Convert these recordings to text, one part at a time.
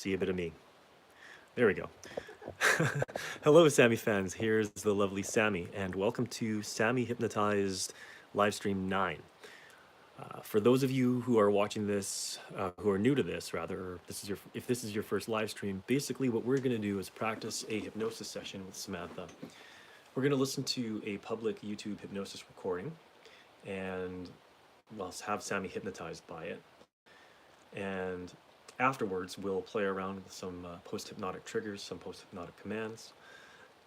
see a bit of me. There we go. Hello, Sammie fans. Here's the lovely Sammie, and welcome to Sammie Hypnotized Livestream 9. For those of you who are watching this, who are new to this, rather, or if this is your first live stream, basically what we're going to do is practice a hypnosis session with Samantha. We're going to listen to a public YouTube hypnosis recording, and we'll have Sammie hypnotized by it. And afterwards, we'll play around with some post-hypnotic triggers, some post-hypnotic commands.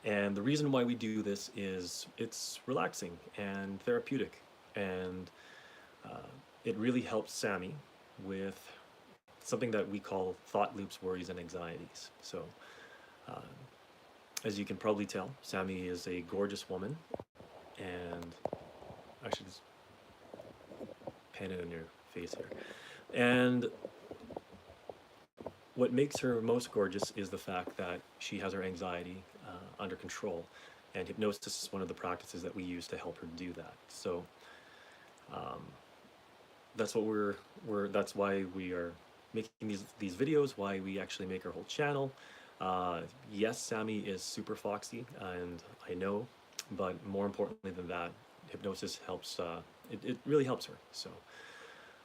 And the reason why we do this is it's relaxing and therapeutic, and it really helps Sammie with something that we call thought loops, worries, and anxieties. So, as you can probably tell, Sammie is a gorgeous woman, and I should just pan it in your face here. And what makes her most gorgeous is the fact that she has her anxiety under control, and hypnosis is one of the practices that we use to help her do that. So that's what that's why we are making these videos, why we actually make our whole channel. Yes, Sammie is super foxy, and I know, but more importantly than that, hypnosis helps. It really helps her. So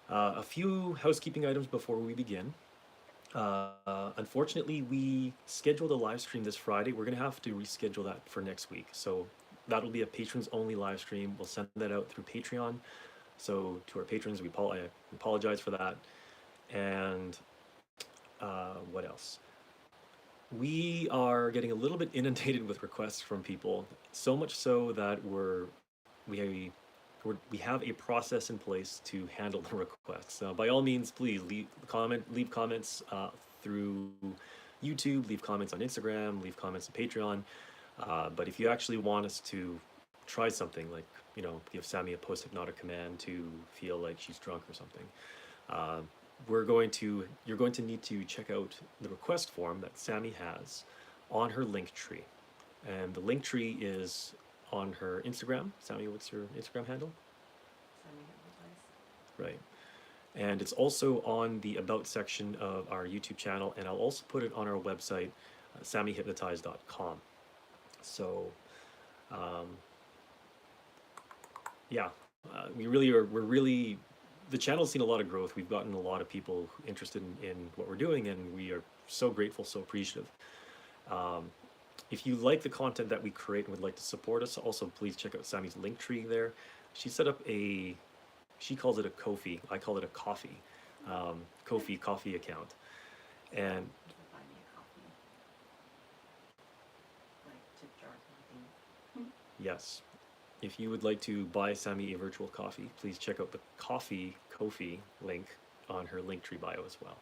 a few housekeeping items before we begin. Unfortunately, we scheduled a live stream this Friday. We're going to have to reschedule that for next week. So that'll be a patrons only live stream. We'll send that out through Patreon. So to our patrons, I apologize for that. And what else? We are getting a little bit inundated with requests from people, so much so that we have a process in place to handle the requests. By all means, please leave comments through YouTube, leave comments on Instagram, leave comments on Patreon. But if you actually want us to try something, like, give Sammie a post-hypnotic command to feel like she's drunk or something, you're going to need to check out the request form that Sammie has on her link tree. And the link tree is on her Instagram. Sammie, what's your Instagram handle? Sammie-Hypnotized. Right. And it's also on the About section of our YouTube channel, and I'll also put it on our website, SammieHypnotized.com. So, yeah, the channel's seen a lot of growth. We've gotten a lot of people interested in what we're doing, and we are so grateful, so appreciative. If you like the content that we create and would like to support us, also please check out Sammie's link tree there. She set up she calls it a Ko-fi, I call it a coffee, coffee account. And buy me a coffee, like tip jar kind of thing. Yes, if you would like to buy Sammie a virtual coffee, please check out the Ko-fi link on her link tree bio as well.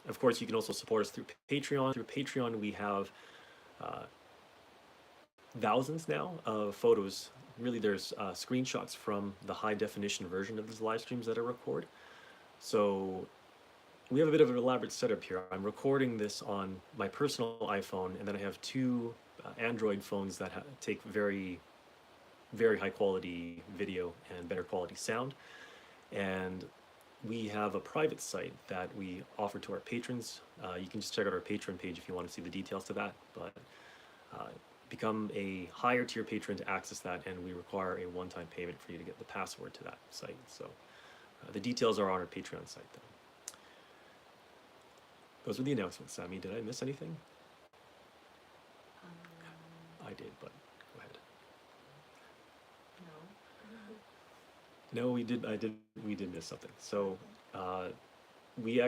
Of course, you can also support us through Patreon. Through Patreon, we have thousands now of photos. Really, there's screenshots from the high-definition version of these live streams that I record. So we have a bit of an elaborate setup here. I'm recording this on my personal iPhone, and then I have two Android phones that take very, very high-quality video and better quality sound. And we have a private site that we offer to our patrons. You can just check out our Patreon page if you want to see the details to that, but become a higher tier patron to access that, and we require a one-time payment for you to get the password to that site. So the details are on our Patreon site though. Those were the announcements. Sammie, did I miss anything? I did, but go ahead. No, we did miss something. So we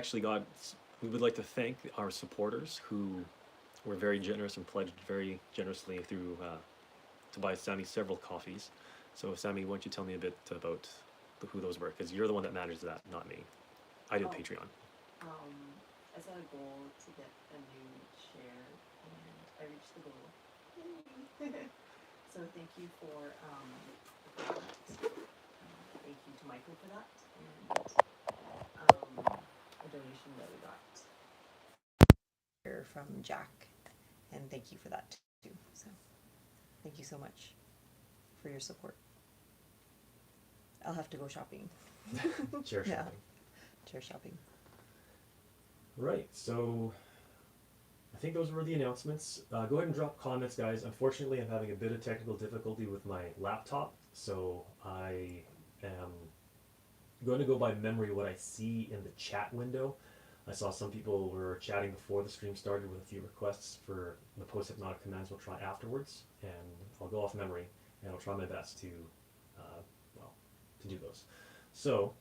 would like to thank our supporters who were very generous and pledged very generously through to buy Sammie several coffees. So Sammie, why don't you tell me a bit about who those were, because you're the one that manages that, not me. I did Patreon. I set a goal to get a new chair, and I reached the goal. So thank you for that. Thank you to Michael for that, and a donation that we got here from Jack, and thank you for that too. So thank you so much for your support. I'll have to go shopping. Chair shopping. Yeah. Chair shopping. Right, so I think those were the announcements. Go ahead and drop comments, guys. Unfortunately, I'm having a bit of technical difficulty with my laptop, so I am going to go by memory what I see in the chat window. I saw some people were chatting before the stream started with a few requests for the post-hypnotic commands we'll try afterwards, and I'll go off memory, and I'll try my best to, well, to do those. So,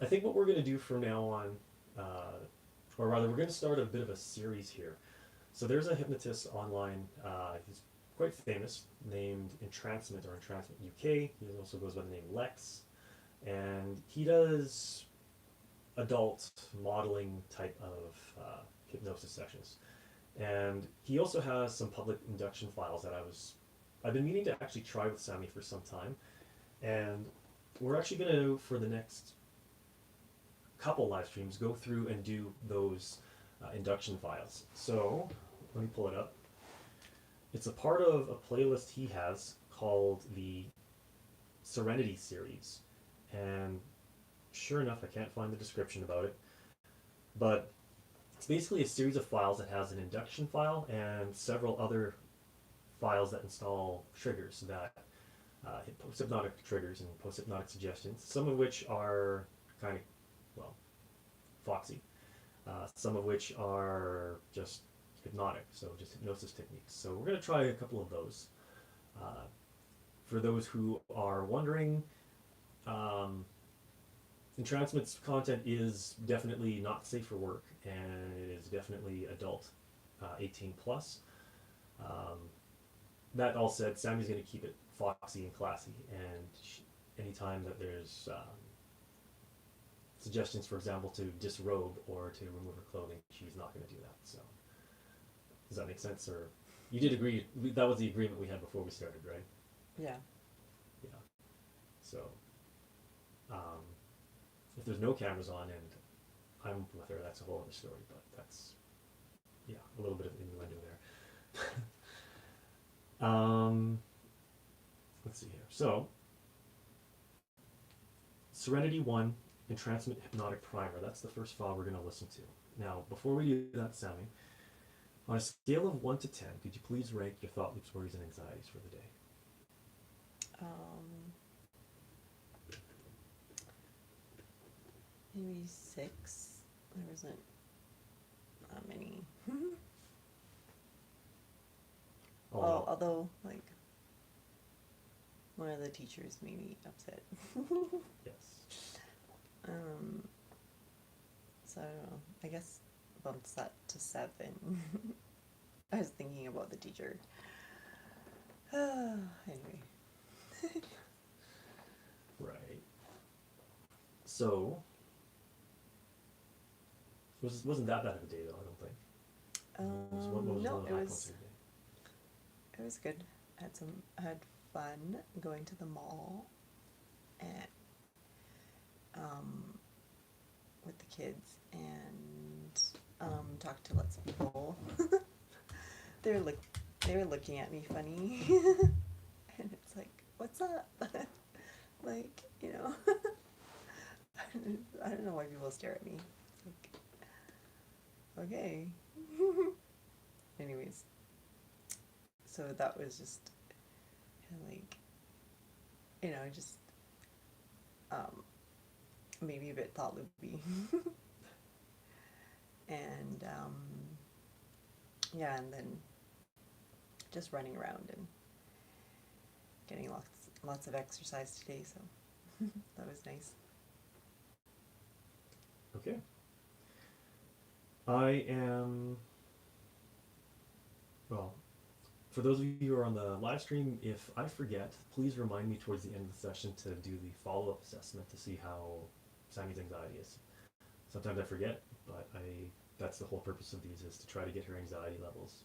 I think what we're going to do from now on, or rather, we're going to start a bit of a series here. So there's a hypnotist online, he's quite famous, named Entrancement or Entrancement UK. He also goes by the name Lex, and he does adult modeling type of hypnosis sessions. And he also has some public induction files that I've been meaning to actually try with Sammie for some time. And we're actually going to, for the next couple live streams, go through and do those induction files. So let me pull it up. It's a part of a playlist he has called the Serenity series. And sure enough, I can't find the description about it, but it's basically a series of files that has an induction file and several other files that install triggers that hit post-hypnotic triggers and post-hypnotic suggestions, some of which are kind of, well, foxy, some of which are just hypnotic, so just hypnosis techniques. So we're going to try a couple of those. For those who are wondering, Entrancements content is definitely not safe for work, and it is definitely adult, 18 plus. Um, that all said, Sammie's going to keep it foxy and classy, and anytime that there's suggestions, for example, to disrobe or to remove her clothing, she's not going to do that. So, does that make sense? Or you did agree? That was the agreement we had before we started, right? Yeah. Yeah. So, if there's no cameras on and I'm with her, that's a whole other story. But that's, yeah, a little bit of innuendo there. Let's see here. So, Serenity 1, Entrancement Hypnotic Primer. That's the first file we're going to listen to. Now, before we do that, Sammie, on a scale of 1 to 10, could you please rank your thought loops, worries, and anxieties for the day? Maybe 6. There wasn't that many. Well, although, like, one of the teachers made me upset. Yes. So I don't know. I guess bumped that to 7. I was thinking about the teacher. Anyway. Right. So, wasn't that bad of a day though? I don't think. No, one of the high points of your day? it was good. I had fun going to the mall and with the kids and talked to lots of people. they were looking at me funny, and it's like, what's up? Like, you know, I don't know why people stare at me. It's like, okay. Anyways, so that was just kind of like, you know, just maybe a bit thought loopy. And yeah, and then just running around and getting lots of exercise today, so that was nice. Okay. I am, well, for those of you who are on the live stream, if I forget, please remind me towards the end of the session to do the follow-up assessment to see how Sammie's anxiety is. Sometimes I forget, but that's the whole purpose of these, is to try to get her anxiety levels,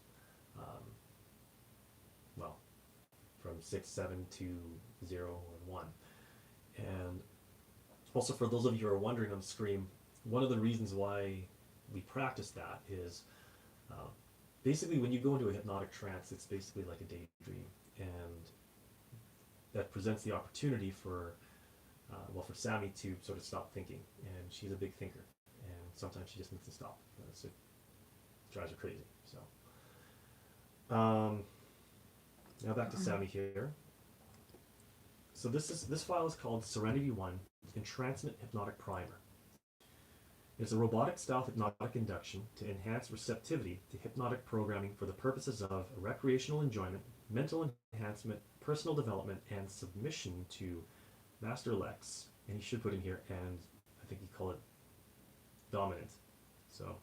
well, from 6, 7 to 0 or 1. And also, for those of you who are wondering on the screen, one of the reasons why we practice that is basically when you go into a hypnotic trance, it's basically like a daydream, and that presents the opportunity for, well, for Sammie to sort of stop thinking, and she's a big thinker, and sometimes she just needs to stop. It drives her crazy. So now back to Sammie here. So this file is called Serenity 1 Entrancement Hypnotic Primer. It's a robotic style hypnotic induction to enhance receptivity to hypnotic programming for the purposes of recreational enjoyment, mental enhancement, personal development, and submission to Master Lex. And he should put in here, and I think you call it dominant. So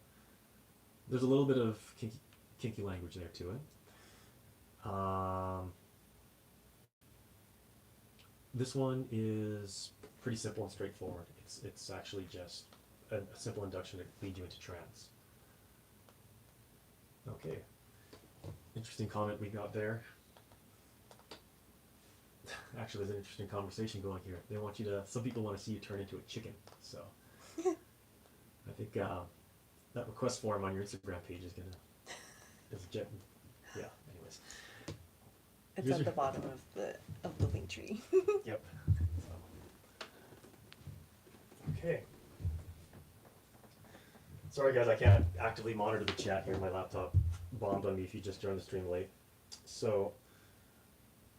there's a little bit of kinky language there to it. This one is pretty simple and straightforward. It's actually just a simple induction to lead you into trance. Okay. Interesting comment we got there. Actually, there's an interesting conversation going here. They want you to, some people want to see you turn into a chicken. So I think that request form on your Instagram page is yeah, anyways. It's at the bottom of the link tree. Yep. Okay. Sorry guys, I can't actively monitor the chat here. My laptop bombed on me if you just joined the stream late. So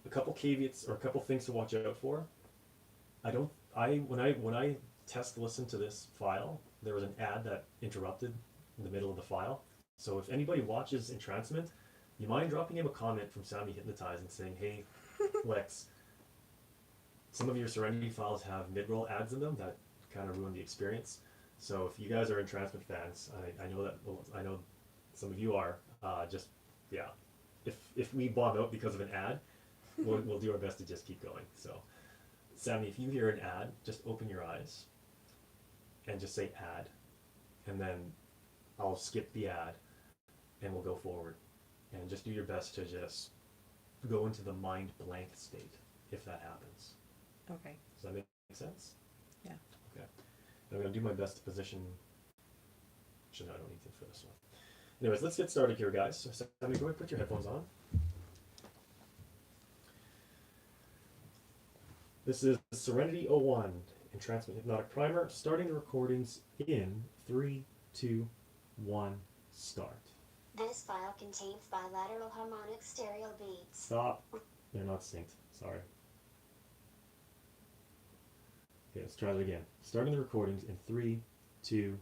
a couple caveats or a couple things to watch out for. When I test listen to this file, there was an ad that interrupted in the middle of the file. So if anybody watches Entrancement, you mind dropping him a comment from Sammie Hypnotized and saying, hey, Lex, some of your Serenity files have mid-roll ads in them that kind of ruin the experience. So if you guys are Entrancement fans, I know some of you are, if we bomb out because of an ad, we'll do our best to just keep going. So Sammie, if you hear an ad, just open your eyes and just say ad, and then I'll skip the ad and we'll go forward. And just do your best to just go into the mind blank state if that happens. Okay. Does that make sense? Yeah. Okay. I'm going to do my best to position. Actually, no, I don't need to for this one. Anyways, let's get started here, guys. So, Sammie, go ahead, put your headphones on. This is Serenity 01, Entrancement Hypnotic Primer, starting the recordings in 3, 2, 1, start. This file contains bilateral harmonic stereo beats. Stop. They're not synced. Sorry. Okay, let's try that again. Starting the recordings in 3, 2,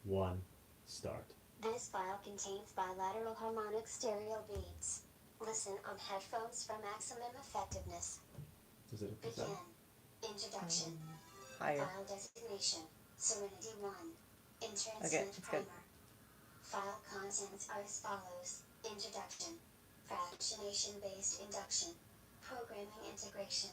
1, start. This file contains bilateral harmonic stereo beats. Listen on headphones for maximum effectiveness. Does it Begin. Introduction. Higher. File designation. Serenity 1. Entrancement Okay, it's good. primer. File contents are as follows. Introduction. Fractionation-based induction. Programming integration.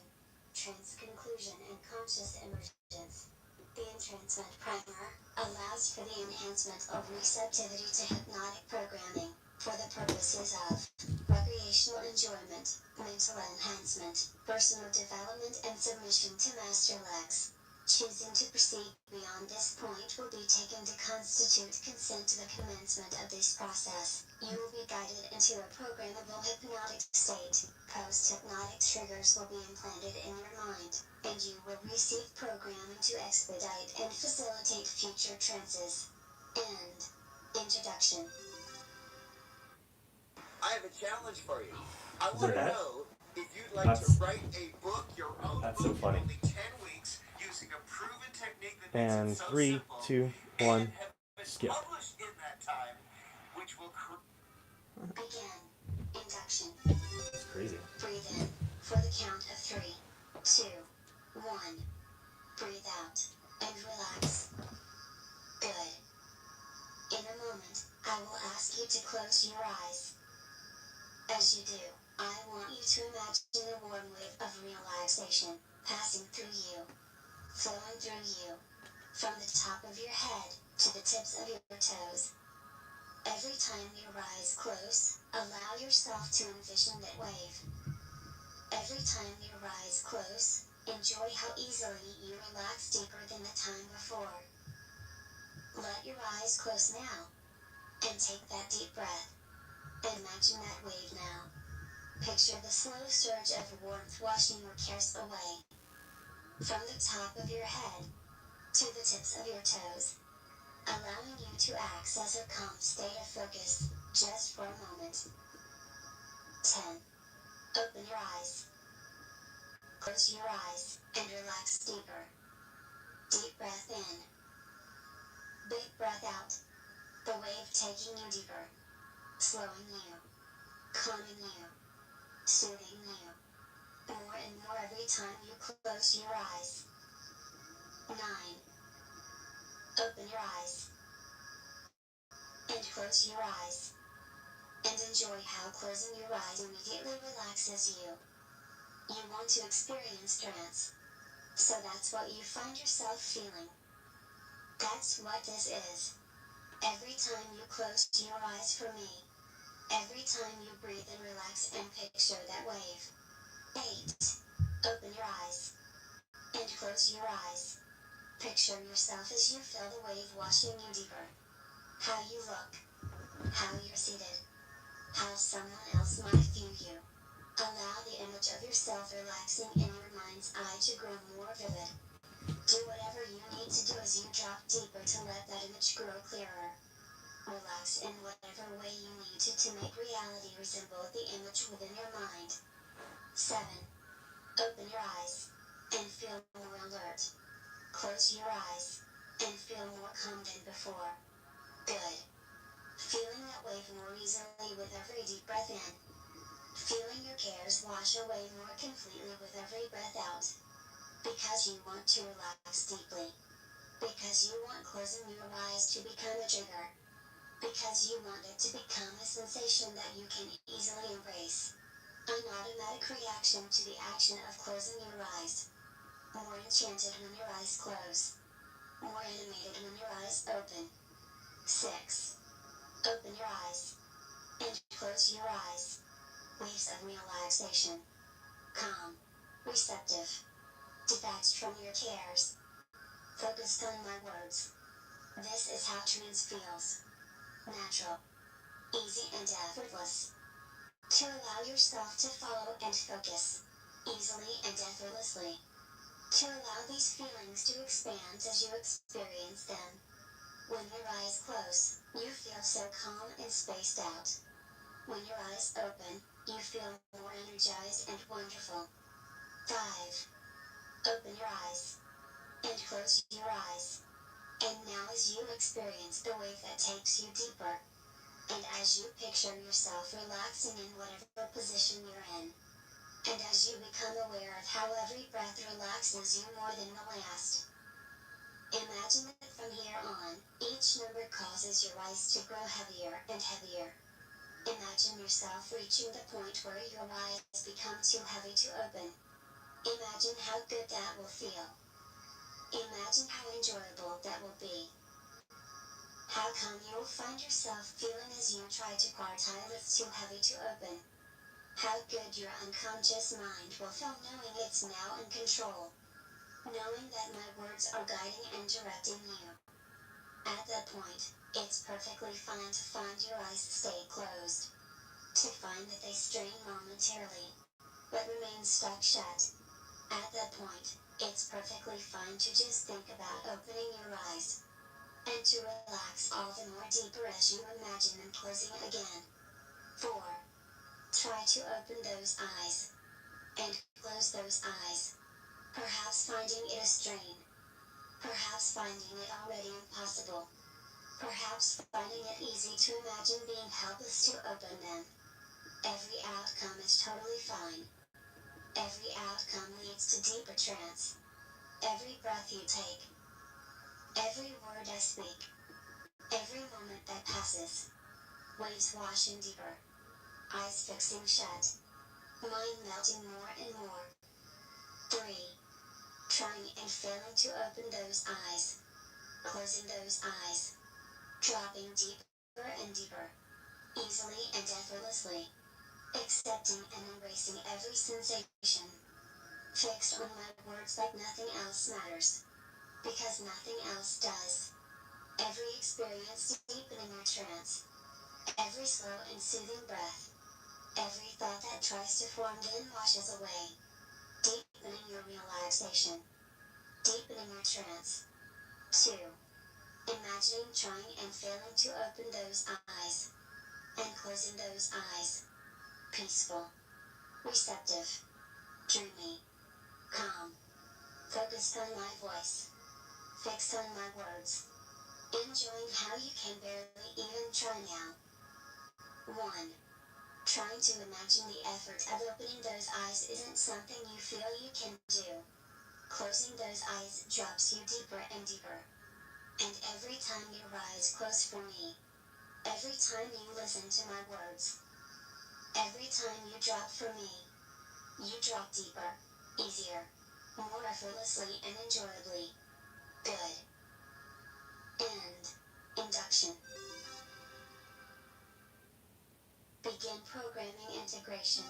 Trance conclusion and conscious emergence. The entrancement primer allows for the enhancement of receptivity to hypnotic programming for the purposes of recreational enjoyment, mental enhancement, personal development, and submission to Master Lex. Choosing to proceed beyond this point will be taken to constitute consent to the commencement of this process. You will be guided into a programmable hypnotic state. Post-hypnotic triggers will be implanted in your mind, and you will receive programming to expedite and facilitate future trances. End. Introduction. I have a challenge for you. I Is want there to that? know if you'd like That's- to write a book, your own That's book so funny. in only 10 weeks using a proven technique that makes And it so 3, simple 2, and 1, have been skip. published in that time, which will Begin. Induction. It's crazy. Breathe in for the count of 3, 2, 1. Breathe out and relax. Good. In a moment, I will ask you to close your eyes. As you do, I want you to imagine a warm wave of relaxation passing through you, flowing through you, from the top of your head to the tips of your toes. Every time your eyes close, allow yourself to envision that wave. Every time your eyes close, enjoy how easily you relax deeper than the time before. Let your eyes close now, and take that deep breath. Imagine that wave now. Picture the slow surge of warmth washing your cares away. From the top of your head to the tips of your toes. allowing you to access a calm state of focus, just for a moment. 10. Open your eyes. Close your eyes, and relax deeper. Deep breath in. Big breath out. The wave taking you deeper. Slowing you. Calming you. Soothing you. More and more every time you close your eyes. 9. Open your eyes. And close your eyes. And enjoy how closing your eyes immediately relaxes you. You want to experience trance. So that's what you find yourself feeling. That's what this is. Every time you close your eyes for me. Every time you breathe and relax and picture that wave. 8. Open your eyes. And close your eyes. Picture yourself as you feel the wave washing you deeper. How you look. How you're seated. How someone else might view you. Allow the image of yourself relaxing in your mind's eye to grow more vivid. Do whatever you need to do as you drop deeper to let that image grow clearer. Relax in whatever way you need to make reality resemble the image within your mind. 7. Open your eyes and feel more alert. Close your eyes and feel more calm than before. Good. Feeling that wave more easily with every deep breath in. Feeling your cares wash away more completely with every breath out. Because you want to relax deeply. Because you want closing your eyes to become a trigger. Because you want it to become a sensation that you can easily embrace. An automatic reaction to the action of closing your eyes. More enchanted when your eyes close. More animated when your eyes open. 6. Open your eyes. And close your eyes. Waves of relaxation. Calm. Receptive. Detached from your cares. Focused on my words. This is how trance feels. Natural. Easy and effortless. To allow yourself to follow and focus. Easily and effortlessly. To allow these feelings to expand as you experience them. When your eyes close, you feel so calm and spaced out. When your eyes open, you feel more energized and wonderful. 5. Open your eyes. And close your eyes. And now as you experience the wave that takes you deeper. And as you picture yourself relaxing in whatever position you're in. And as you become aware of how every breath relaxes you more than the last. Imagine that from here on, each number causes your eyes to grow heavier and heavier. Imagine yourself reaching the point where your eyes become too heavy to open. Imagine how good that will feel. Imagine how enjoyable that will be. How calm you will find yourself feeling as you try to part tie that's too heavy to open. How good your unconscious mind will feel knowing it's now in control. Knowing that my words are guiding and directing you. At that point, it's perfectly fine to find your eyes stay closed. To find that they strain momentarily, but remain stuck shut. At that point, it's perfectly fine to just think about opening your eyes. And to relax all the more deeper as you imagine them closing again. 4. Try to open those eyes. And close those eyes. Perhaps finding it a strain. Perhaps finding it already impossible. Perhaps finding it easy to imagine being helpless to open them. Every outcome is totally fine. Every outcome leads to deeper trance. Every breath you take. Every word I speak. Every moment that passes. Waves washing deeper. Eyes fixing shut. Mind melting more and more. 3. Trying and failing to open those eyes. Closing those eyes. Dropping deeper and deeper. Easily and effortlessly. Accepting and embracing every sensation. Fixed on my words like nothing else matters. Because nothing else does. Every experience deepening your trance. Every slow and soothing breath. Every thought that tries to form then washes away. Deepening your relaxation. Deepening your trance. 2. Imagining trying and failing to open those eyes and closing those eyes. Peaceful, receptive, dreamy, calm, focused on my voice, fixed on my words, enjoying how you can barely even try now. 1. Trying to imagine the effort of opening those eyes isn't something you feel you can do. Closing those eyes drops you deeper and deeper. And every time your eyes close for me, every time you listen to my words, every time you drop for me, you drop deeper, easier, more effortlessly and enjoyably. Good. End. Induction. Begin programming integration.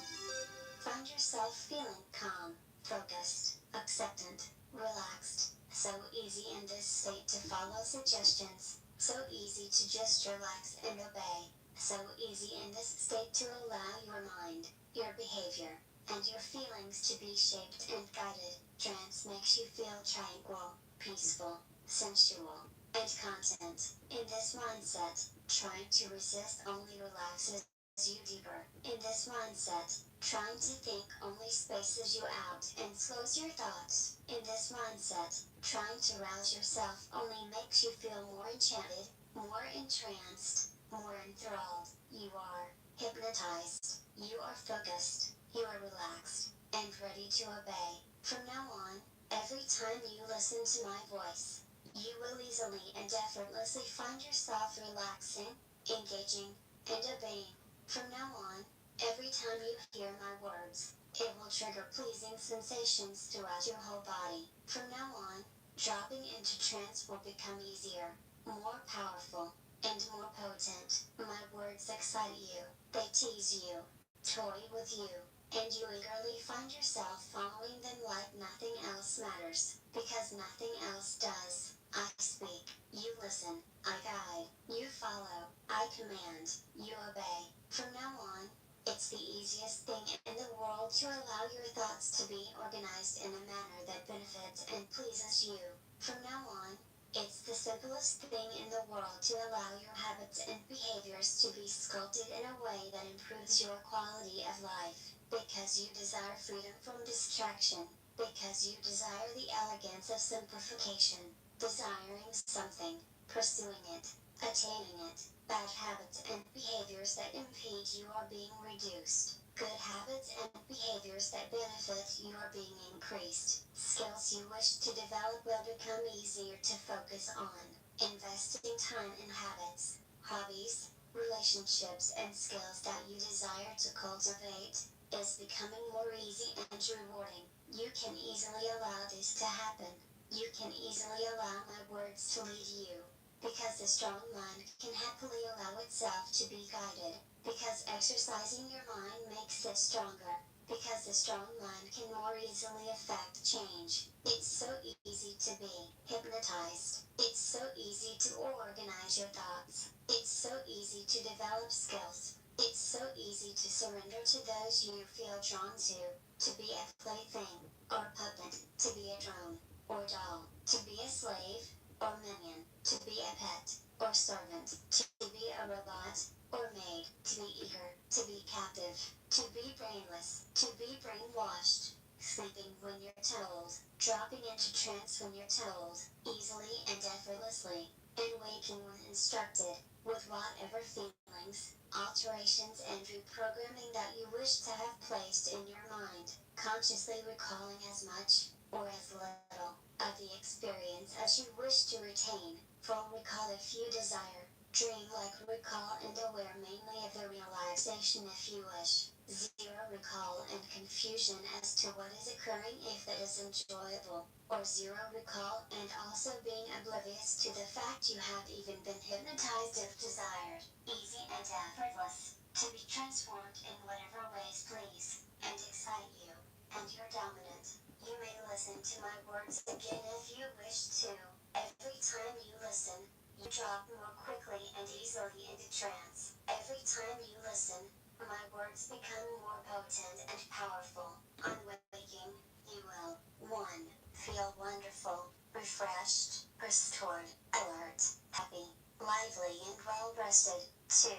Find yourself feeling calm, focused, acceptant, relaxed. So easy in this state to follow suggestions. So easy to just relax and obey. So easy in this state to allow your mind, your behavior, and your feelings to be shaped and guided. Trance makes you feel tranquil, peaceful, sensual, and content. In this mindset, trying to resist only relaxes you deeper. In this mindset, trying to think only spaces you out and slows your thoughts. In this mindset, trying to rouse yourself only makes you feel more enchanted, more entranced, more enthralled. You are hypnotized. You are focused. You are relaxed and ready to obey. From now on, every time you listen to my voice, you will easily and effortlessly find yourself relaxing, engaging, and obeying. From now on, every time you hear my words, it will trigger pleasing sensations throughout your whole body. From now on, dropping into trance will become easier, more powerful, and more potent. My words excite you, they tease you, toy with you, and you eagerly find yourself following them like nothing else matters, because nothing else does. I speak, you listen, I guide, you follow, I command, you obey. From now on, it's the easiest thing in the world to allow your thoughts to be organized in a manner that benefits and pleases you. From now on, it's the simplest thing in the world to allow your habits and behaviors to be sculpted in a way that improves your quality of life, because you desire freedom from distraction, because you desire the elegance of simplification, desiring something, pursuing it, attaining it. Bad habits and behaviors that impede you are being reduced. Good habits and behaviors that benefit you are being increased. Skills you wish to develop will become easier to focus on. Investing time in habits, hobbies, relationships, and skills that you desire to cultivate is becoming more easy and rewarding. You can easily allow this to happen. You can easily allow my words to lead you. Because the strong mind can happily allow itself to be guided. Because exercising your mind makes it stronger. Because the strong mind can more easily affect change. It's so easy to be hypnotized. It's so easy to organize your thoughts. It's so easy to develop skills. It's so easy to surrender to those you feel drawn to be a plaything, or puppet, to be a drone, or doll, to be a slave, or minion, to be a pet, or servant, to be a robot, or maid, to be eager, to be captive, to be brainless, to be brainwashed, sleeping when you're told, dropping into trance when you're told, easily and effortlessly, and waking when instructed, with whatever feelings, alterations and reprogramming that you wish to have placed in your mind, consciously recalling as much, or as little, of the experience as you wish to retain. Full recall if you desire. Dream like recall and aware mainly of the relaxation if you wish. Zero recall and confusion as to what is occurring if it is enjoyable. Or zero recall and also being oblivious to the fact you have even been hypnotized if desired. Easy and effortless. To be transformed in whatever ways please and excite you. And you're dominant. You may listen to my words again if you wish to. Every time you listen, you drop more quickly and easily into trance. Every time you listen, my words become more potent and powerful. On waking, you will 1. Feel wonderful, refreshed, restored, alert, happy, lively and well-rested. 2.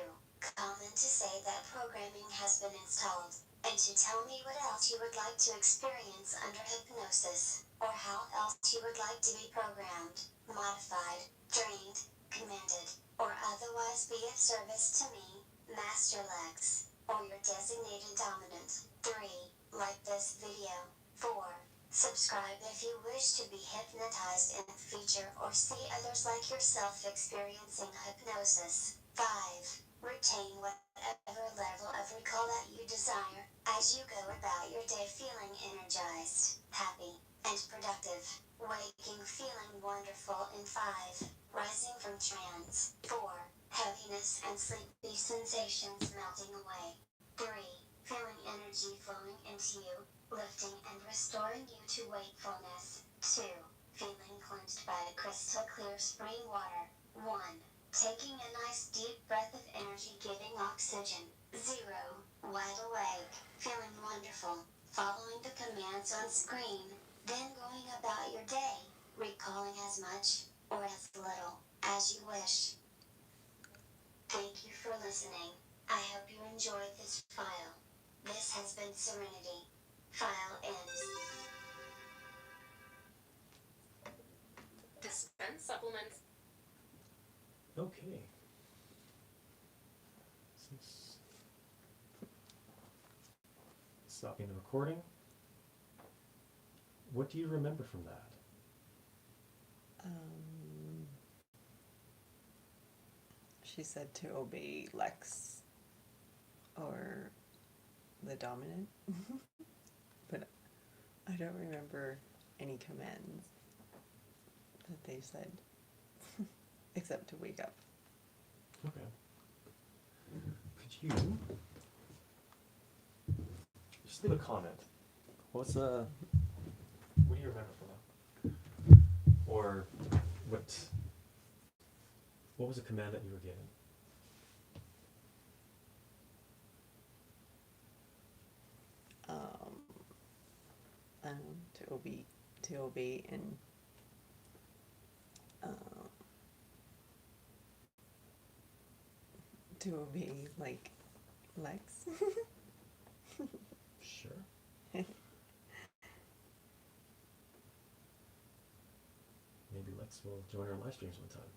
Comment to say that programming has been installed, and to tell me what else you would like to experience under hypnosis, or how else you would like to be programmed, modified, trained, commanded, or otherwise be of service to me, Master Lex, or your designated dominant. 3. Like this video. 4. Subscribe if you wish to be hypnotized in the future or see others like yourself experiencing hypnosis. 5. Retain whatever level of recall that you desire as you go about your day feeling energized, happy, and productive. Waking feeling wonderful in 5. Rising from trance. 4. Heaviness and sleepy sensations melting away. 3. Feeling energy flowing into you, lifting and restoring you to wakefulness. 2. Feeling cleansed by the crystal clear spring water. 1. Taking a nice deep breath of energy giving oxygen. 0. Wide awake, feeling wonderful, following the commands on screen, then going about your day, recalling as much or as little as you wish. Thank you for listening. I hope you enjoyed this file. This has been Serenity. File ends. Dispense supplements. Okay. Since stopping the recording, what do you remember from that? She said to obey Lex or the dominant, but I don't remember any commands that they said, except to wake up. Okay. Could you just leave a comment? What do you remember from that? Or what was the command that you were given? To obey and to obey like Lex. Sure. Maybe Lex will join our live streams one time.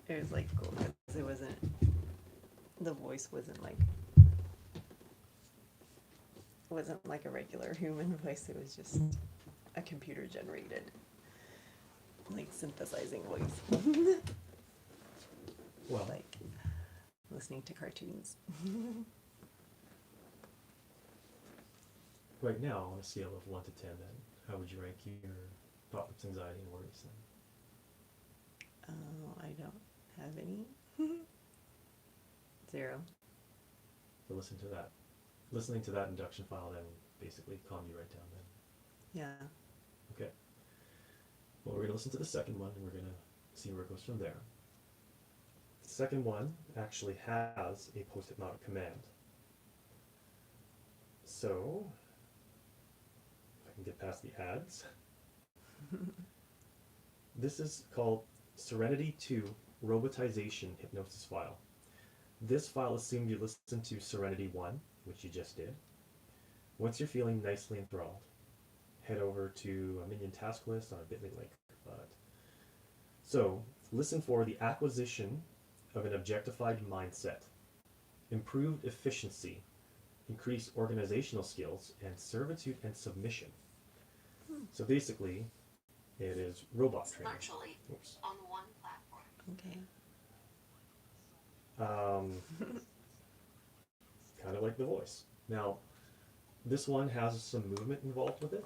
It was like cool because it wasn't, the voice wasn't like a regular human voice. It was just a computer generated, like synthesizing voice. Well, Like listening to cartoons. right now, on a scale of 1 to 10, then, how would you rank your thoughts, anxiety, and worries then? I don't have any. 0. So listening to that induction file then basically calmed you right down then. Yeah. Okay. Well, we're going to listen to the second one and we're going to see where it goes from there. The second one actually has a post-hypnotic command. So, if I can get past the ads. This is called Serenity 2 Robotization Hypnosis file. This file assumed you listened to Serenity 1, which you just did. Once you're feeling nicely enthralled, head over to a minion task list on a bit.ly link. So, listen for the acquisition of an objectified mindset, improved efficiency, increased organizational skills, and servitude and submission. So basically, it is robot training. Virtually Oops. on one platform. Okay. Kind of like the voice. Now, this one has some movement involved with it.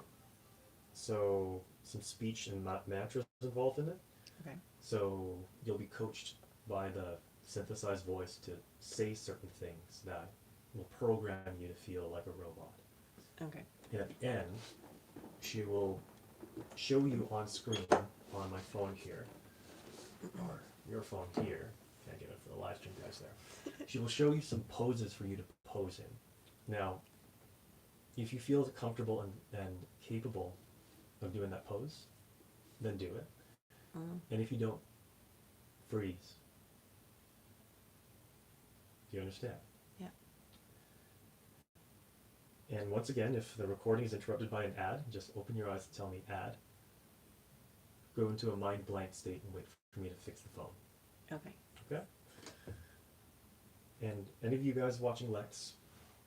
So, some speech and mantras involved in it. Okay. So, you'll be coached by the synthesized voice to say certain things that will program you to feel like a robot. Okay. And at the end, she will show you on screen on my phone here, or your phone here. Can't get it for the live stream guys there. She will show you some poses for you to pose in. Now, if you feel comfortable and capable of doing that pose, then do it. And if you don't, freeze. Do you understand? Yeah. And once again, if the recording is interrupted by an ad, just open your eyes and tell me ad. Go into a mind blank state and wait for me to fix the phone. Okay. Okay? And any of you guys watching Lex,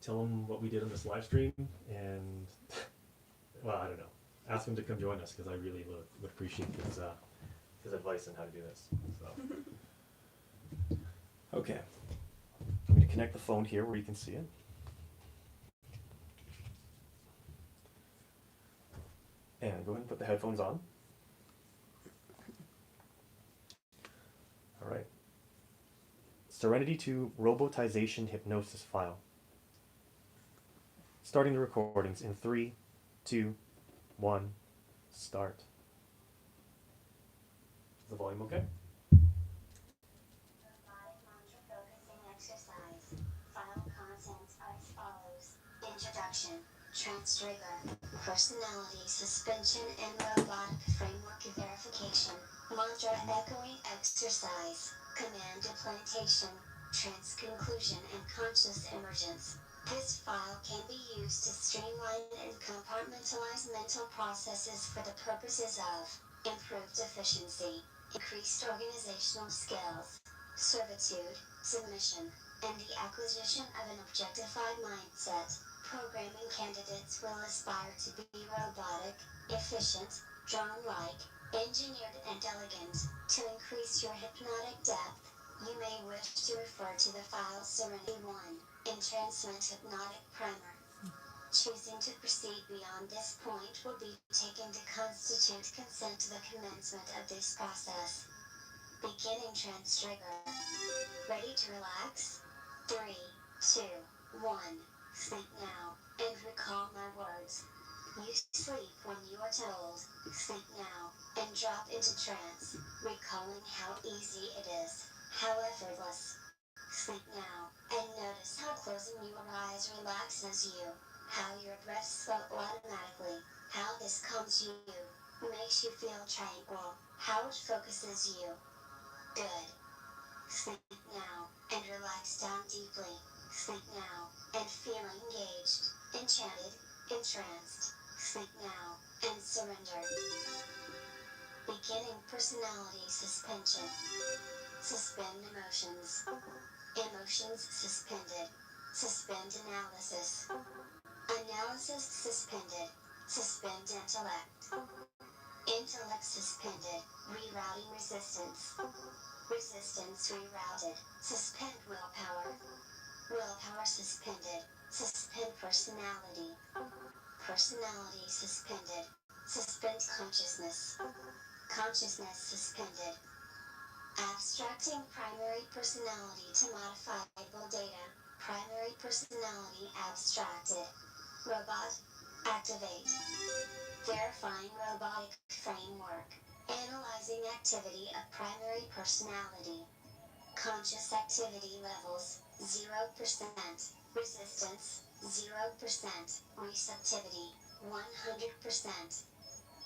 tell him what we did on this live stream, and well, I don't know. Ask him to come join us, because I really would appreciate his advice on how to do this. So. Okay. I'm going to connect the phone here where you can see it. And go ahead and put the headphones on. All right. Serenity to Robotization Hypnosis file. Starting the recordings in 3, 2, 1, start. Is the volume okay? Robotic mantra focusing exercise. File contents are as follows. Introduction. Trance trigger. Personality suspension and robotic framework verification. Mantra echoing exercise. Command implantation. Trance conclusion and conscious emergence. This file can be used to streamline and compartmentalize mental processes for the purposes of improved efficiency, increased organizational skills, servitude, submission, and the acquisition of an objectified mindset. Programming candidates will aspire to be robotic, efficient, drone-like, engineered and elegant. To increase your hypnotic depth, you may wish to refer to the file Serenity 1, Entrancement Hypnotic Primer. Choosing to proceed beyond this point will be taken to constitute consent to the commencement of this process. Beginning trance trigger. Ready to relax? 3, 2, 1. Sleep now, and recall my words. You sleep when you are told, sleep now, and drop into trance, recalling how easy it is, how effortless. Sleep now, and notice how closing your eyes relaxes you, how your breath slows automatically, how this calms you, makes you feel tranquil, how it focuses you. Good. Sleep now, and relax down deeply. Sleep now, and feel engaged, enchanted, entranced. Sleep now, and surrender. Beginning personality suspension. Suspend emotions. Emotions suspended. Suspend analysis. Analysis suspended. Suspend intellect. Intellect suspended. Rerouting resistance. Resistance rerouted. Suspend willpower. Willpower suspended. Suspend personality. Personality suspended. Suspend consciousness. Consciousness suspended. Abstracting primary personality to modifiable data. Primary personality abstracted. Robot. Activate. Verifying robotic framework. Analyzing activity of primary personality. Conscious activity levels 0%. Resistance 0%. Receptivity 100%.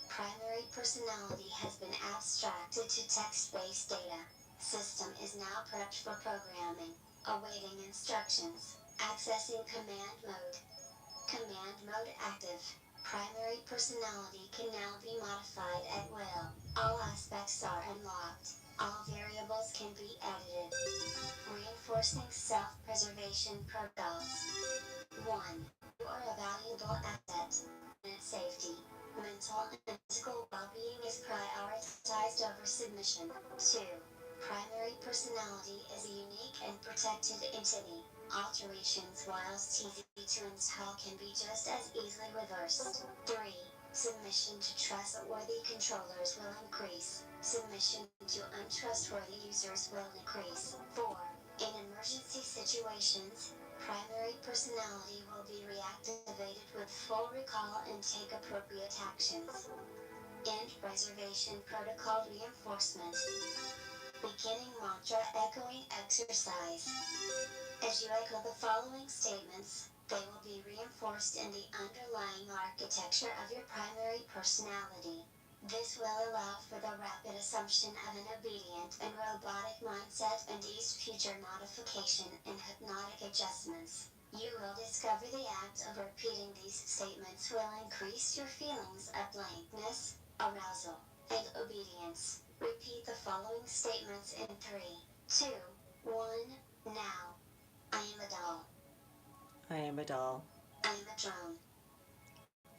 Primary personality has been abstracted to text-based data. System is now prepped for programming. Awaiting instructions. Accessing command mode. Command mode active. Primary personality can now be modified at will. All aspects are unlocked. All variables can be edited. Reinforcing self-preservation protocols. 1. You are a valuable asset. Safety. Mental and physical well-being is prioritized over submission. 2. Primary personality is a unique and protected entity. Alterations, whilst easy to install, can be just as easily reversed. 3. Submission to trustworthy controllers will increase. Submission to untrustworthy users will decrease. 4. In emergency situations, primary personality will be reactivated with full recall and take appropriate actions. End reservation protocol reinforcement. Beginning mantra echoing exercise. As you echo the following statements, They will be reinforced in the underlying architecture of your primary personality. This will allow for the rapid assumption of an obedient and robotic mindset and ease future modification and hypnotic adjustments. You will discover the act of repeating these statements will increase your feelings of blankness, arousal, and obedience. Repeat the following statements in 3, 2, 1, now. I am a doll. I am a doll. I am a drone.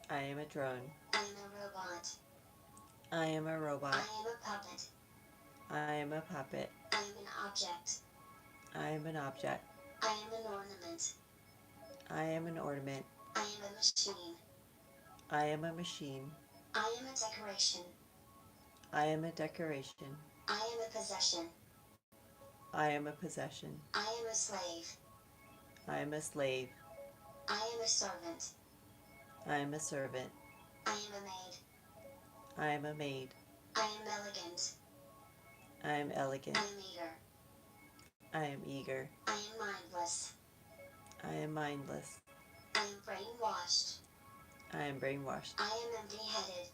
I am a drone. I am a robot. I am a robot. I am a puppet. I am a puppet. I am an object. I am an object. I am an ornament. I am an ornament. I am a machine. I am a machine. I am a decoration. I am a decoration. I am a possession. I am a possession. I am a slave. I am a slave. I am a servant. I am a servant. I am a maid. I am a maid. I am elegant. I am elegant. I am eager. I am eager. I am mindless. I am mindless. I am brainwashed. I am brainwashed. I am empty-headed.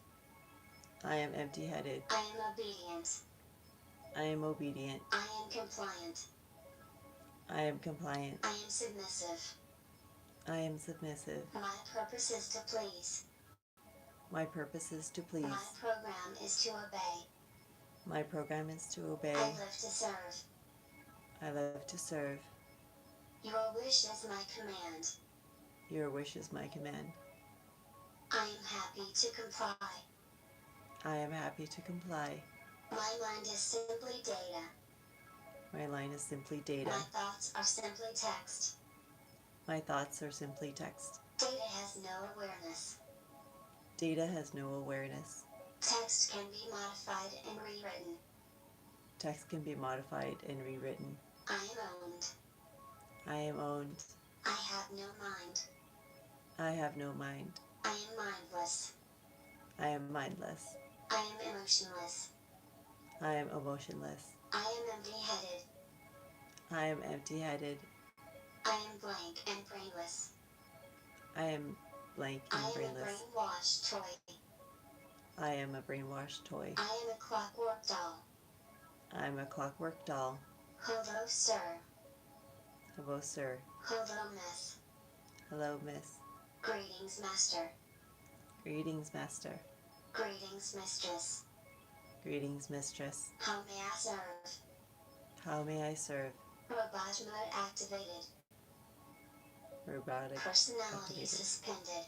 I am empty-headed. I am obedient. I am obedient. I am compliant. I am compliant. I am submissive. I am submissive. My purpose is to please. My purpose is to please. My program is to obey. My program is to obey. I live to serve. I live to serve. Your wish is my command. Your wish is my command. I am happy to comply. I am happy to comply. My mind is simply data. My line is simply data. My thoughts are simply text. My thoughts are simply text. Data has no awareness. Data has no awareness. Text can be modified and rewritten. Text can be modified and rewritten. I am owned. I am owned. I have no mind. I have no mind. I am mindless. I am mindless. I am emotionless. I am emotionless. I am empty-headed. I am empty-headed. I am blank and brainless. I am blank I and am a brainless. brainwashed toy. I am a brainwashed toy. I am a clockwork doll. I am a clockwork doll. Hello, sir. Hello, sir. Hello, miss. Hello, miss. Greetings, master. Greetings, master. Greetings, mistress. Greetings, mistress. How may I serve? How may I serve? Robot mode activated. Robotic. Personality activated. suspended.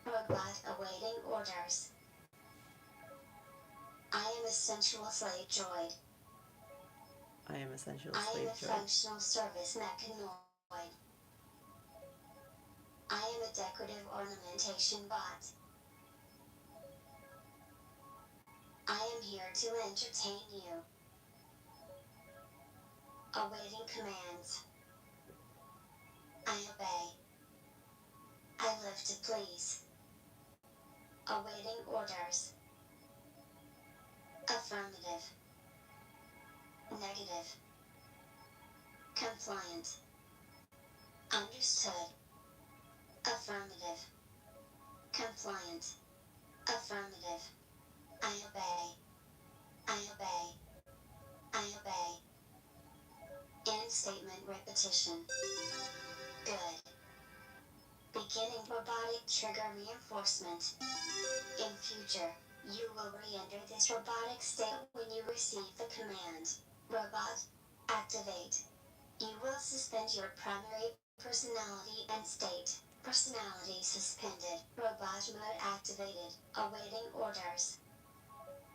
Robot awaiting orders. I am a sensual slave droid. I am essential I am slave a droid. functional service mechanoid. I am a decorative ornamentation bot. I am here to entertain you. Awaiting commands. I obey. I live to please. Awaiting orders. Affirmative. Negative. Compliant. Understood. Affirmative. Compliant. Affirmative. I obey. I obey. I obey. End statement repetition. Good. Beginning robotic trigger reinforcement. In future, you will re-enter this robotic state when you receive the command. Robot, activate. You will suspend your primary personality and state. Personality suspended. Robot mode activated. Awaiting orders.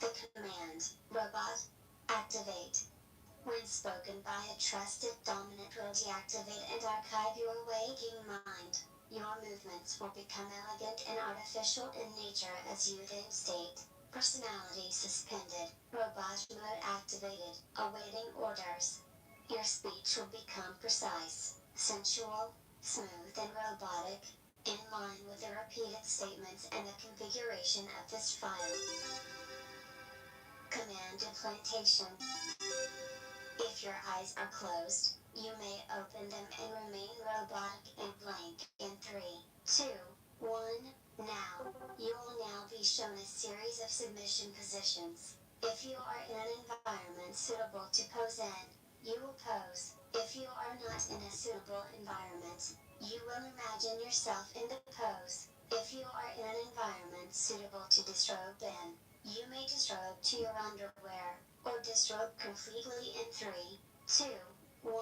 The command, robot, activate. When spoken by a trusted dominant will deactivate and archive your waking mind. Your movements will become elegant and artificial in nature as you then state. Personality suspended. Robot mode activated. Awaiting orders. Your speech will become precise, sensual, smooth and robotic, in line with the repeated statements and the configuration of this file. Command implantation. If your eyes are closed, You may open them and remain robotic and blank in 3, 2, 1. Now, you will now be shown a series of submission positions. If you are in an environment suitable to pose in, you will pose. If you are not in a suitable environment, you will imagine yourself in the pose. If you are in an environment suitable to disrobe in, you may disrobe to your underwear, or disrobe completely in 3, 2, 1.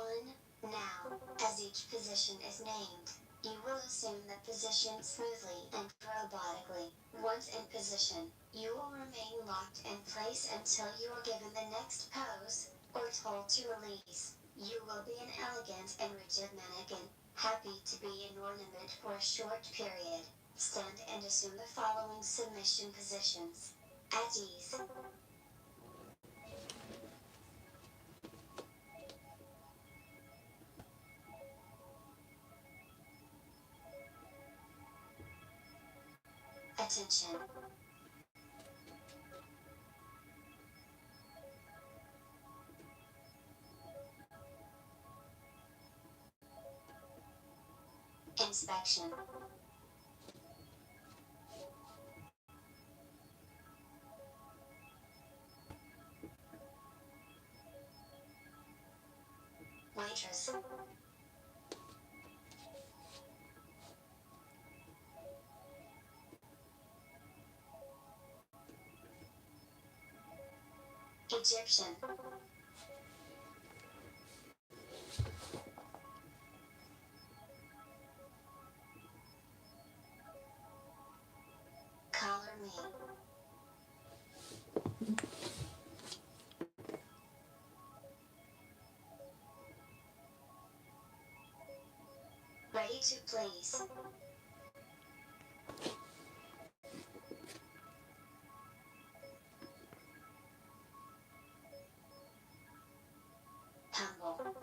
Now, as each position is named, you will assume the position smoothly and robotically. Once in position, you will remain locked in place until you are given the next pose, or told to release. You will be an elegant and rigid mannequin, happy to be an ornament for a short period. Stand and assume the following submission positions. At ease. Attention. Inspection. Waitress. Egyptian. Collar me. Ready to please. Humble.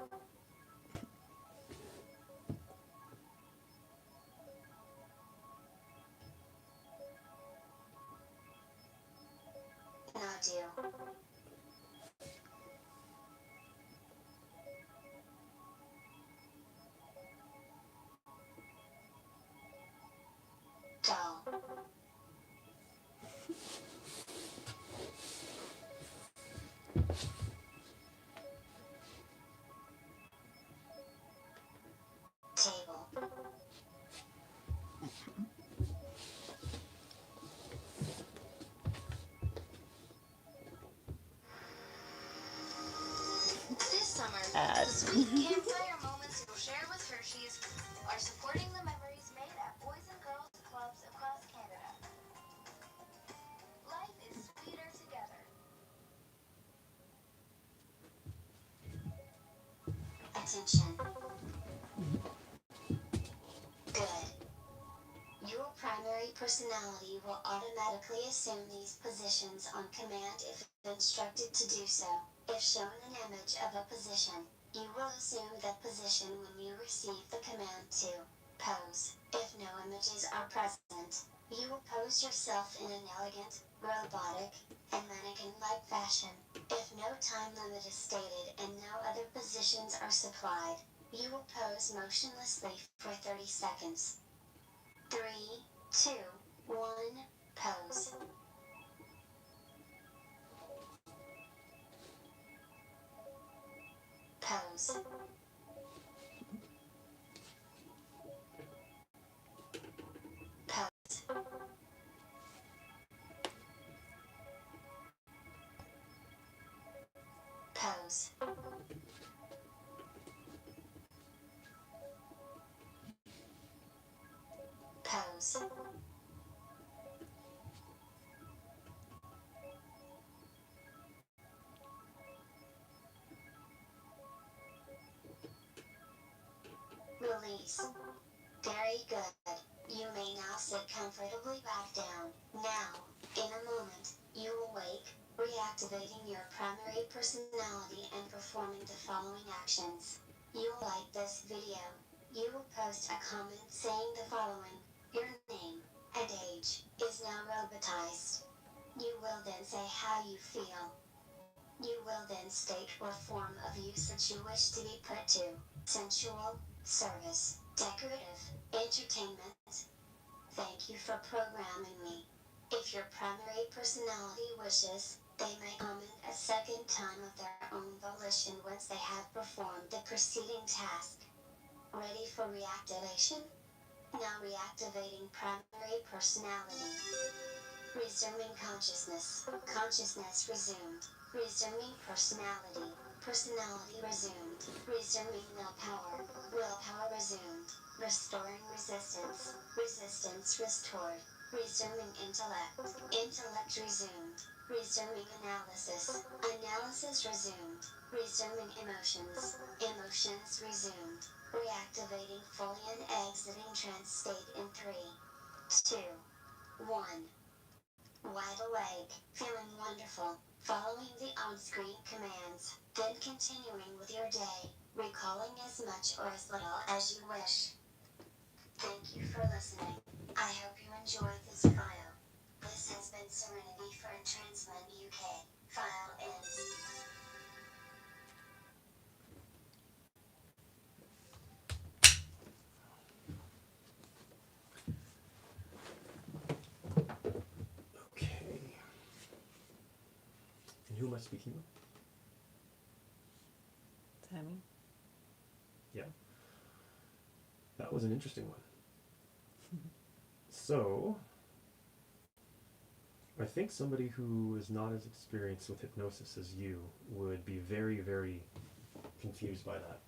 No deal. Doll. Table. This summer, Ad. the sweet campfire moments you'll share with Hershey's are supporting the memories made at Boys and Girls Clubs across Canada. Life is sweeter together. Attention. Good. Your primary personality will automatically assume these positions on command if instructed to do so. If shown an image of a position, you will assume that position when you receive the command to pose. If no images are present, you will pose yourself in an elegant, robotic, and mannequin-like fashion. If no time limit is stated and no other positions are supplied, you will pose motionlessly for 30 seconds. 3, 2, 1, pose. Pose. Pose. Pose. Pose. Release. Very good. You may now sit comfortably back down. Now, in a moment, you will wake, reactivating your primary personality and performing the following actions. You will like this video. You will post a comment saying the following. Your name and age is now robotized. You will then say how you feel. You will then state what form of usage you wish to be put to: sensual, service, decorative, entertainment. Thank you for programming me. If your primary personality wishes, they may comment a second time of their own volition once they have performed the preceding task. Ready for reactivation? Now reactivating primary personality. Resuming consciousness. Consciousness resumed. Resuming personality. Personality resumed. Resuming willpower. Willpower resumed. Restoring resistance. Resistance restored. Resuming intellect. Intellect resumed. Resuming analysis. Analysis resumed. Resuming emotions. Emotions resumed. Reactivating fully and exiting trance state in 3, 2, 1. Wide awake, feeling wonderful, following the on-screen commands, then continuing with your day, recalling as much or as little as you wish. Thank you for listening. I hope you enjoyed this file. This has been Serenity for Entrancement UK. File ends. Okay. And who am I speaking with? Sammie? Yeah. That was an interesting one. So, I think somebody who is not as experienced with hypnosis as you would be very, very confused by that.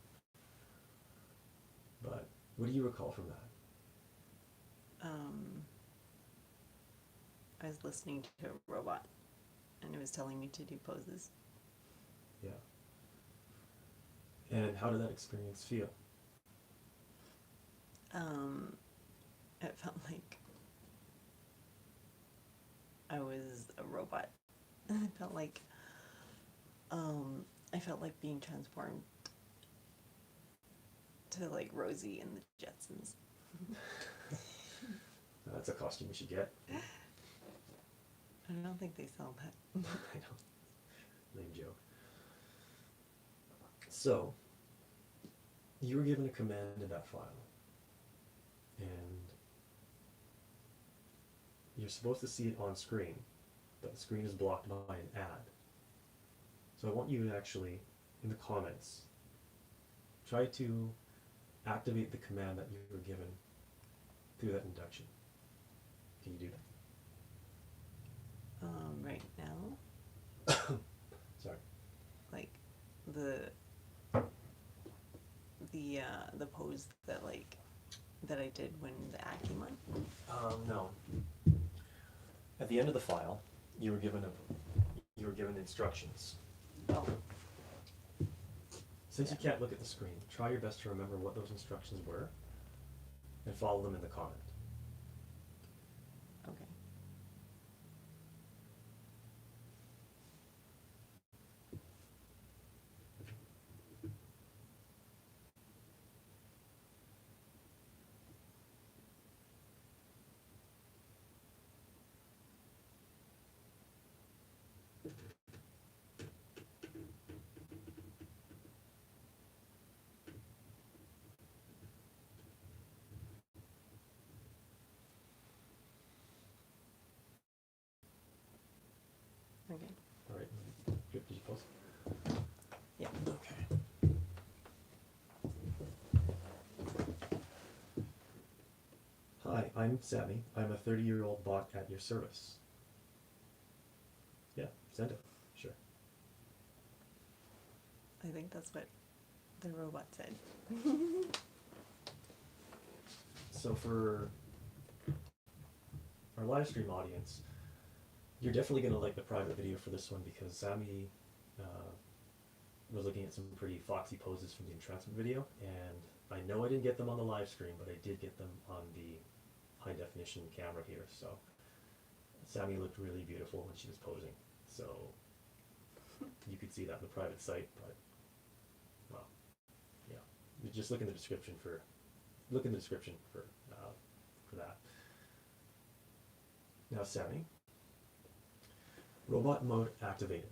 But what do you recall from that? I was listening to a robot, and it was telling me to do poses. Yeah. And how did that experience feel? It felt like I was a robot. I felt like being transformed to like Rosie in the Jetsons. That's a costume we should get. I don't think they sell that. I know. Lame joke. So, you were given a command in that file, and you're supposed to see it on screen, but the screen is blocked by an ad. So I want you to actually, in the comments, try to activate the command that you were given through that induction. Can you do that? Right now, Sorry. like the pose that I did when the ad came on. No. At the end of the file, you were given instructions. Oh, Since you Yeah. can't look at the screen, try your best to remember what those instructions were and follow them in the comment. okay. Okay. All right. Did you pause? Yeah. Okay. Hi, I'm Sammie. I'm a 30-year-old bot at your service. Yeah, send it. Sure. I think that's what the robot said. So for our live stream audience, you're definitely going to like the private video for this one because Sammie was looking at some pretty foxy poses from the Entrancement video, and I know I didn't get them on the live stream, but I did get them on the high definition camera here. So Sammie looked really beautiful when she was posing. So you could see that in the private site, but well, yeah. You just look in the description for that. Now, Sammie, robot mode activated.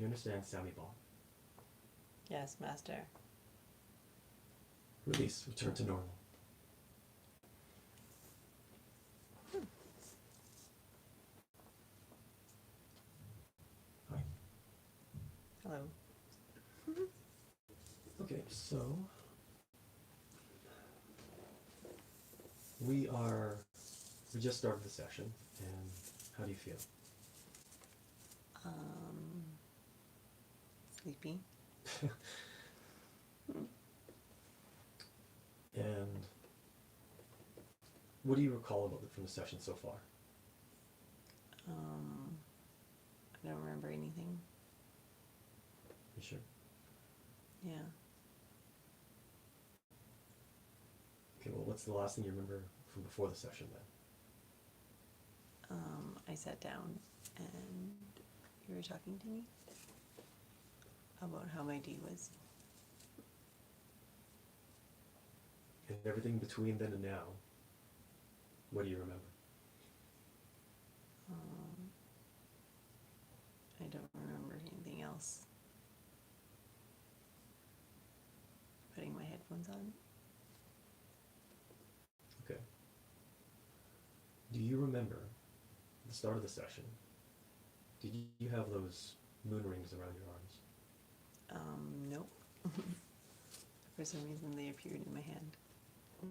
You understand, Sammie-Bot. Yes, master. Release. Return to normal. Hi. Hello. Okay, so we just started the session, and how do you feel? Sleepy. And what do you recall about it from the session so far? I don't remember anything. You sure? Yeah. Okay, well, what's the last thing you remember from before the session then? I sat down and you were talking to me about how my day was. And everything between then and now, what do you remember? I don't remember anything else. Putting my headphones on. Okay. Do you remember the start of the session? Did you have those moon rings around your arms? Nope. For some reason they appeared in my hand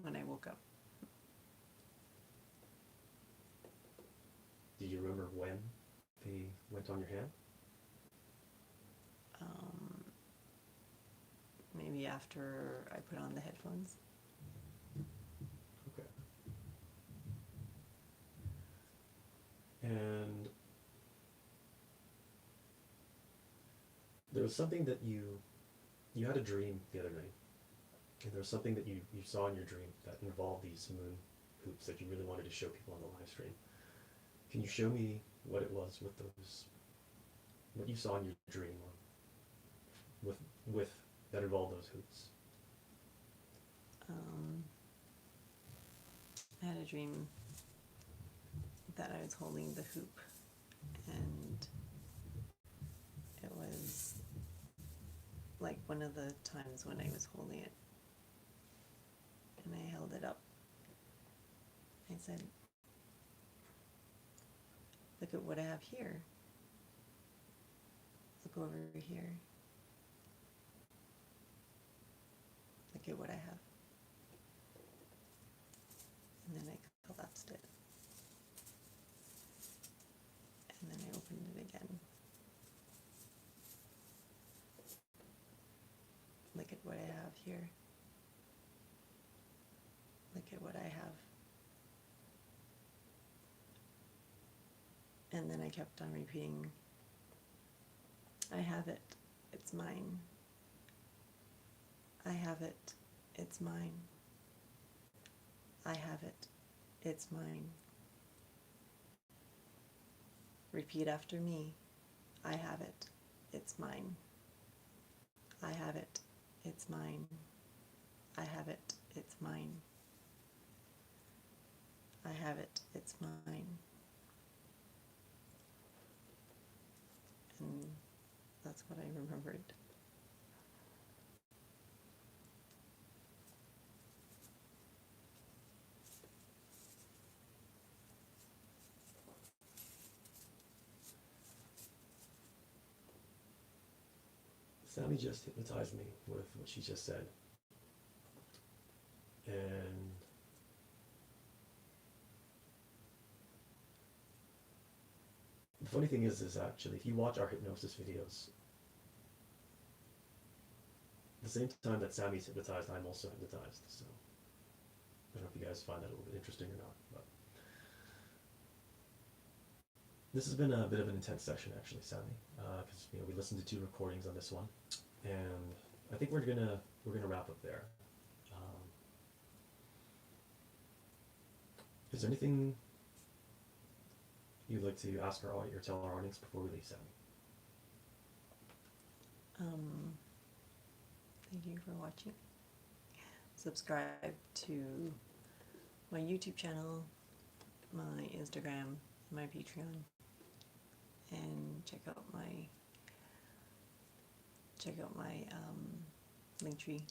when I woke up. Do you remember when they went on your hand? Maybe after I put on the headphones. Okay. And there was something that you had a dream the other night, and there was something that you saw in your dream that involved these moon hoops that you really wanted to show people on the live stream. Can you show me what it was with those, what you saw in your dream, or with that involved those hoops? I had a dream that I was holding the hoop, and it was like one of the times when I was holding it, and I held it up. I said, "Look at what I have here. Look over here. Look at what I have." And then I collapsed it. And then I opened it again. Look at what I have here. Look at what I have. And then I kept on repeating, I have it, it's mine. I have it, it's mine. I have it, it's mine. Repeat after me. I have it, it's mine. I have it, it's mine. I have it, it's mine. I have it, it's mine. And that's what I remembered. Sammie just hypnotized me with what she just said. And the funny thing is actually, if you watch our hypnosis videos, the same time that Sammie's hypnotized, I'm also hypnotized. So I don't know if you guys find that a little bit interesting or not, but this has been a bit of an intense session actually, Sammie, because we listened to 2 recordings on this one, and I think we're gonna wrap up there. Is there anything you'd like to ask our audience or tell our audience before we leave, Sammie? Thank you for watching. Subscribe to my YouTube channel, my Instagram, my Patreon, and check out my check out my link tree.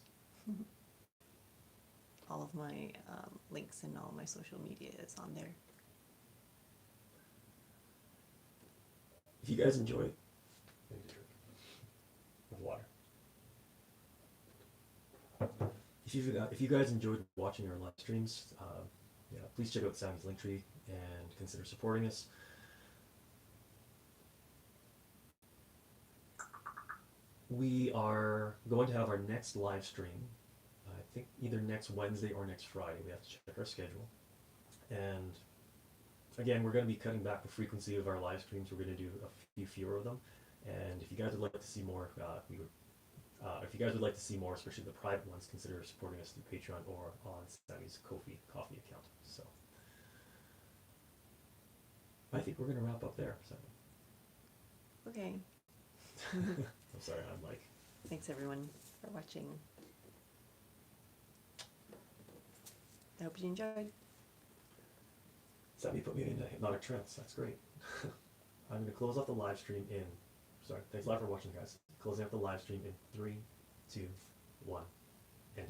All of my links and all my social media is on there. If you guys enjoy, maybe a drink of water. If you guys enjoyed watching our live streams, yeah, please check out Sammie's Linktree and consider supporting us. We are going to have our next live stream, I think either next Wednesday or next Friday. We have to check our schedule. And again, we're going to be cutting back the frequency of our live streams. We're going to do a few fewer of them. And if you guys would like to see more, if you guys would like to see more, especially the private ones, consider supporting us through Patreon or on Sammie's coffee account. So I think we're going to wrap up there. So. Okay. I'm sorry, I'm like. Thanks everyone for watching. I hope you enjoyed. Sammie put me in a hypnotic trance. That's great. I'm going to close off the live stream in. Sorry, thanks a lot for watching, guys. Closing out the live stream in 3, 2,